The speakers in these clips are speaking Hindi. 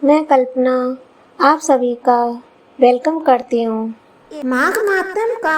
मैं कल्पना आप सभी का वेलकम करती हूँ। माघ मातम का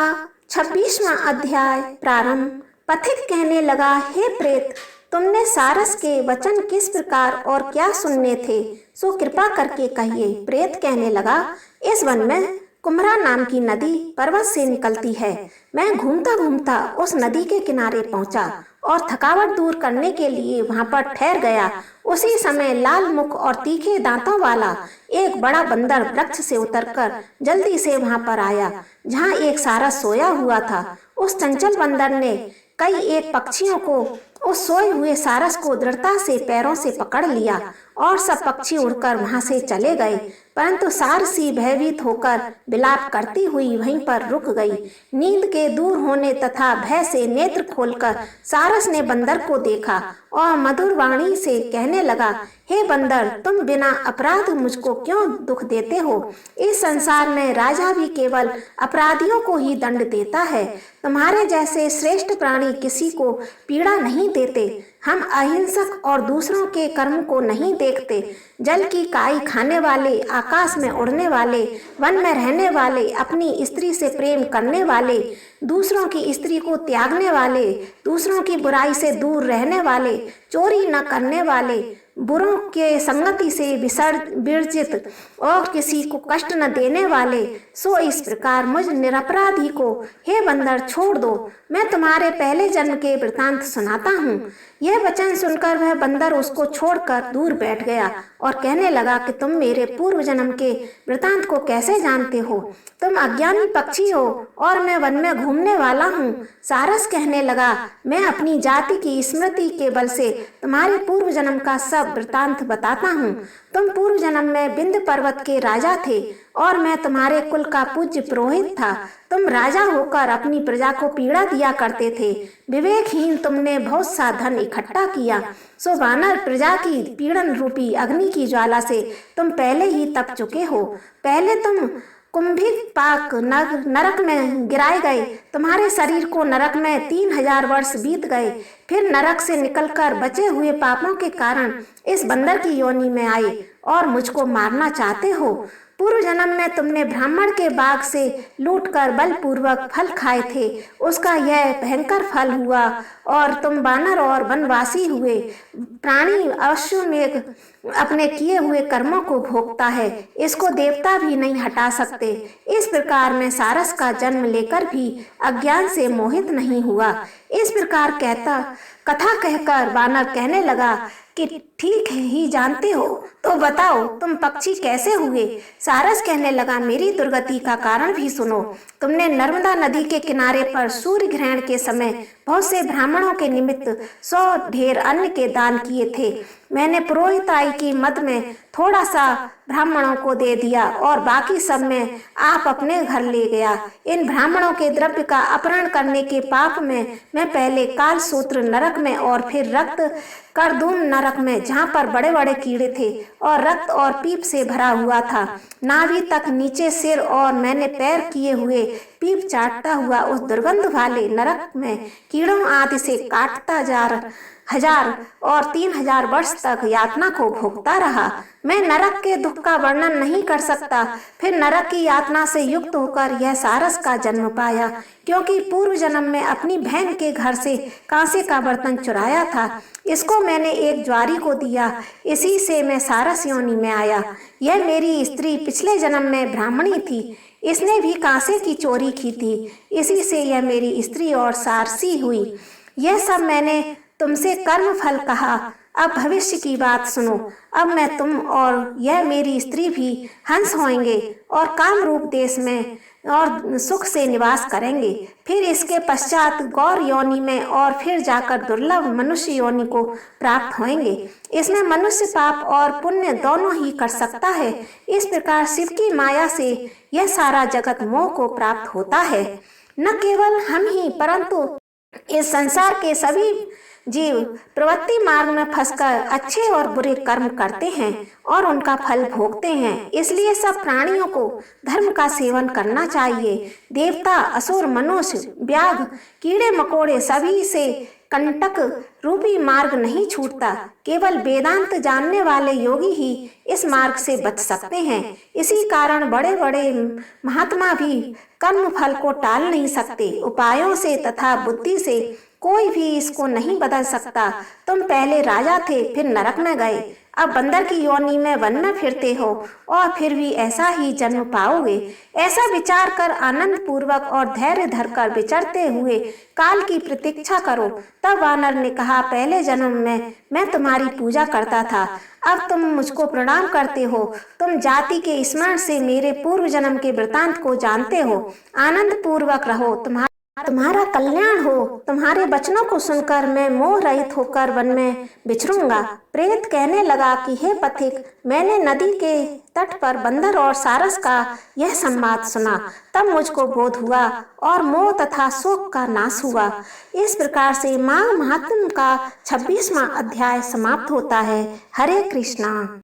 26वां अध्याय प्रारंभ। पथिक कहने लगा, हे प्रेत, तुमने सारस के वचन किस प्रकार और क्या सुनने थे, सो कृपा करके कहिए। प्रेत कहने लगा, इस वन में कुम्हरा नाम की नदी पर्वत से निकलती है। मैं घूमता घूमता उस नदी के किनारे पहुंचा और थकावट दूर करने के लिए वहां पर ठहर गया। उसी समय लाल मुख और तीखे दांतों वाला एक बड़ा बंदर वृक्ष से उतरकर जल्दी से वहां पर आया जहां एक सारस सोया हुआ था। उस चंचल बंदर ने कई एक पक्षियों को उस सोए हुए सारस को दृढ़ता से पैरों से पकड़ लिया और सब पक्षी उड़कर वहां से चले गए, परंतु सारसी भयभीत होकर विलाप करती हुई वहीं पर रुक गई। नींद के दूर होने तथा भय से नेत्र खोलकर सारस ने बंदर को देखा और मधुर वाणी से कहने लगा, हे बंदर, तुम बिना अपराध मुझको क्यों दुख देते हो? इस संसार में राजा भी केवल अपराधियों को ही दंड देता है। तुम्हारे जैसे श्रेष्ठ प्राणी किसी को पीड़ा नहीं देते। हम अहिंसक और दूसरों के कर्म को नहीं देखते। जल की काई खाने वाले, आकाश में उड़ने वाले, वन में रहने वाले, अपनी स्त्री से प्रेम करने वाले, दूसरों की स्त्री को त्यागने वाले, दूसरों की बुराई से दूर रहने वाले, चोरी न करने वाले, बुरों के संगति से विवर्जित और किसी को कष्ट न देने वाले, सो इस प्रकार मुझ निरपराधी को हे बंदर छोड़ दो। मैं तुम्हारे पहले जन्म के वृतांत सुनाता हूँ। यह वचन सुनकर वह बंदर उसको छोड़कर दूर बैठ गया और कहने लगा कि तुम मेरे पूर्व जन्म के वृतांत को कैसे जानते हो? तुम अज्ञानी पक्षी हो और मैं वन में घूमने वाला हूँ। सारस कहने लगा, मैं अपनी जाति की स्मृति के बल से तुम्हारे पूर्व जन्म का सब वृतांत बताता हूँ। तुम पूर्व जन्म में बिंद पर्वत के राजा थे और मैं तुम्हारे कुल का पूज्य पुरोहित था। तुम राजा होकर अपनी प्रजा को पीड़ा दिया करते थे। विवेकहीन तुमने बहुत सा धन इकट्ठा किया, सो वानर प्रजा की पीड़न रूपी अग्नि की ज्वाला से तुम पहले ही तप चुके हो। पहले तुम कुंभिक पाक नरक में गिराए गए। तुम्हारे शरीर को नरक में 3000 वर्ष बीत गए। फिर नरक से निकलकर बचे हुए पापों के कारण इस बंदर की योनि में आए और मुझको मारना चाहते हो। पूर्व जन्म में तुमने ब्राह्मण के बाग से लूटकर बलपूर्वक फल खाए थे। उसका यह भयंकर फल हुआ और तुम वानर और वनवासी हुए। प्राणी अश्वमेध अपने किए हुए कर्मों को भोगता है, इसको देवता भी नहीं हटा सकते। इस प्रकार मैं सारस का जन्म लेकर भी अज्ञान से मोहित नहीं हुआ। इस प्रकार कथा कहकर वानर कहने लगा कि ठीक ही जानते हो, तो बताओ तुम पक्षी कैसे हुए? सारस कहने लगा, मेरी दुर्गति का कारण भी सुनो। तुमने नर्मदा नदी के किनारे पर सूर्य ग्रहण के समय बहुत से ब्राह्मणों के निमित्त 100 ढेर अन्न के दान किए थे। मैंने पुरोहिताई की मद में थोड़ा सा ब्राह्मणों को दे दिया और बाकी सब में आप अपने घर ले गया। इन ब्राह्मणों के द्रव्य का अपहरण करने के पाप में मैं पहले काल सूत्र नरक में और फिर रक्त करदूम नरक में, जहाँ पर बड़े बड़े कीड़े थे और रक्त और पीप से भरा हुआ था, नाभि तक नीचे सिर और मैंने पैर किए हुए पीप चाटता हुआ उस दुर्गंध वाले नरक में कीड़ों आदि से काटता 1000 और 3000 वर्ष तक यातना को भोगता रहा। मैं नरक के दुख का वर्णन नहीं कर सकता। फिर नरक की यातना से युक्त होकर यह सारस का जन्म पाया, क्योंकि पूर्व जन्म में अपनी बहन के घर से कांसे का बर्तन चुराया था। इसको मैंने एक ज्वारी को दिया, इसी से मैं सारस योनि में आया। यह मेरी स्त्री पिछले जन्म में ब्राह्मणी थी, इसने भी कांसे की चोरी की थी, इसी से यह मेरी स्त्री और सारसी हुई। यह सब मैंने तुमसे कर्म फल कहा। अब भविष्य की बात सुनो। अब मैं, तुम और यह मेरी स्त्री भी हंस होंगे और काम रूप देश में और सुख से निवास करेंगे। फिर इसके पश्चात गौर योनि में और फिर जाकर दुर्लभ मनुष्य योनि को प्राप्त होंगे। इसमें मनुष्य पाप और पुण्य दोनों ही कर सकता है। इस प्रकार शिव की माया से यह सारा जगत मोह को प्राप्त होता है। न केवल हम ही, परंतु इस संसार के सभी जीव प्रवृत्ति मार्ग में फंसकर अच्छे और बुरे कर्म करते हैं और उनका फल भोगते हैं। इसलिए सब प्राणियों को धर्म का सेवन करना चाहिए। देवता, असुर, मनुष्य, व्याघ, कीड़े मकोड़े सभी से कंटक रूपी मार्ग नहीं छूटता। केवल वेदांत जानने वाले योगी ही इस मार्ग से बच सकते हैं। इसी कारण बड़े बड़े महात्मा भी कर्म फल को टाल नहीं सकते। उपायों से तथा बुद्धि से कोई भी इसको नहीं बदल सकता। तुम पहले राजा थे, फिर नरक में गए, अब बंदर की योनि में वन में फिरते हो और फिर भी ऐसा ही जन्म पाओगे। ऐसा विचार कर आनंद पूर्वक और धैर्य धरकर विचरते हुए काल की प्रतीक्षा करो। तब वानर ने कहा, पहले जन्म में मैं तुम्हारी पूजा करता था, अब तुम मुझको प्रणाम करते हो। तुम जाति के स्मरण से मेरे पूर्व जन्म के वृतांत को जानते हो। आनंद पूर्वक रहो, तुम्हारा कल्याण हो। तुम्हारे वचनों को सुनकर मैं मोह रहित होकर वन में विचरूंगा। प्रेत कहने लगा कि हे पथिक, मैंने नदी के तट पर बंदर और सारस का यह संवाद सुना, तब मुझको बोध हुआ और मोह तथा शोक का नाश हुआ। इस प्रकार से माघ महात्म्य का 26वां अध्याय समाप्त होता है। हरे कृष्णा।